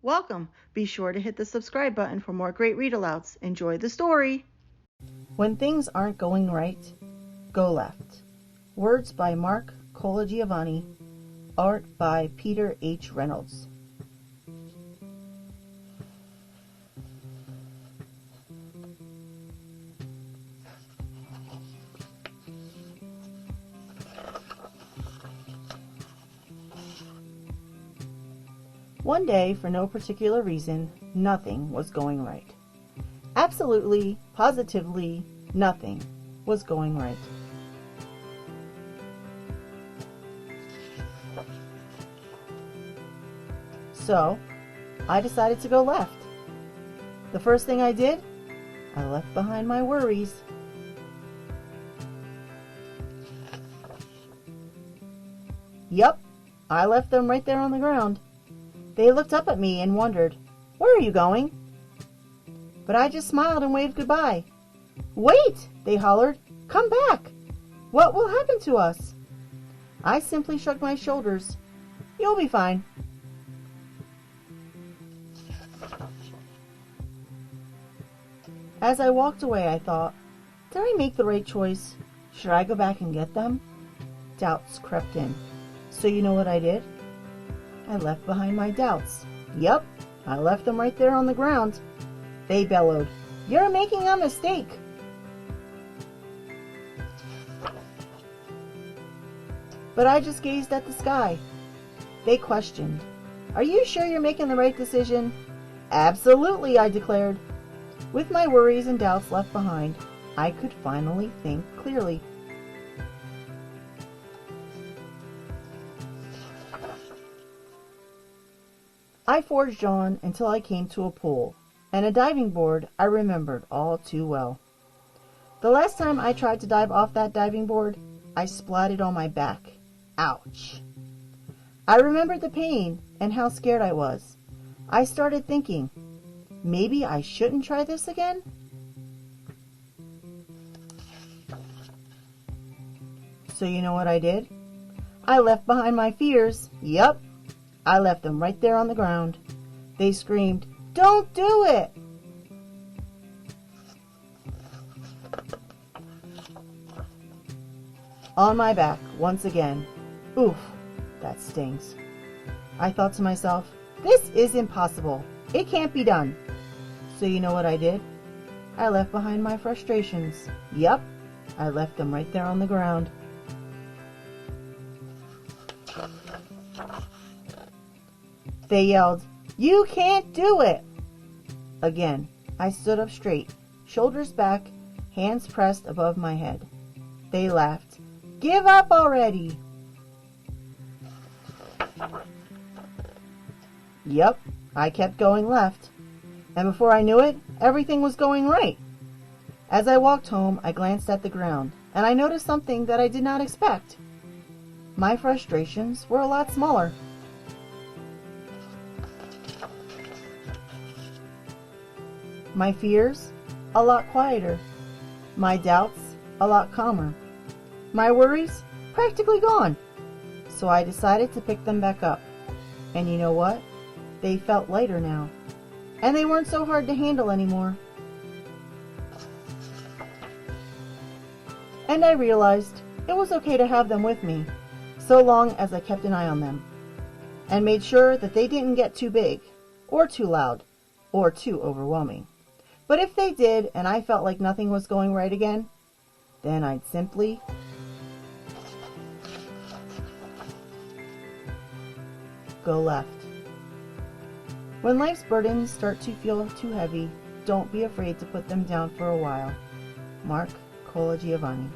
Welcome! Be sure to hit the subscribe button for more great read-alouds. Enjoy the story! When things aren't going right, go left. Words by Mark Colagiovanni. Art by Peter H. Reynolds. One day, for no particular reason, nothing was going right. Absolutely, positively, nothing was going right. So, I decided to go left. The first thing I did, I left behind my worries. Yup, I left them right there on the ground. They looked up at me and wondered, "Where are you going?" But I just smiled and waved goodbye. "Wait!" they hollered. "Come back! What will happen to us?" I simply shrugged my shoulders. "You'll be fine." As I walked away, I thought, did I make the right choice? Should I go back and get them? Doubts crept in. So you know what I did? I left behind my doubts. Yep, I left them right there on the ground. They bellowed, "You're making a mistake." But I just gazed at the sky. They questioned, "Are you sure you're making the right decision?" "Absolutely," I declared. With my worries and doubts left behind, I could finally think clearly. I forged on until I came to a pool, and a diving board I remembered all too well. The last time I tried to dive off that diving board, I splatted on my back. Ouch! I remembered the pain and how scared I was. I started thinking, maybe I shouldn't try this again? So you know what I did? I left behind my fears. Yup, I left them right there on the ground. They screamed, "Don't do it!" On my back, once again. Oof, that stings. I thought to myself, this is impossible. It can't be done. So you know what I did? I left behind my frustrations. Yup, I left them right there on the ground. They yelled, "You can't do it!" Again, I stood up straight, shoulders back, hands pressed above my head. They laughed. "Give up already!" Yep, I kept going left. And before I knew it, everything was going right. As I walked home, I glanced at the ground, and I noticed something that I did not expect. My frustrations were a lot smaller. My fears, a lot quieter. My doubts, a lot calmer. My worries, practically gone. So I decided to pick them back up. And you know what? They felt lighter now. And they weren't so hard to handle anymore. And I realized it was okay to have them with me, so long as I kept an eye on them, and made sure that they didn't get too big, or too loud, or too overwhelming. But if they did, and I felt like nothing was going right again, then I'd simply go left. When life's burdens start to feel too heavy, don't be afraid to put them down for a while. Mark Colagiovanni.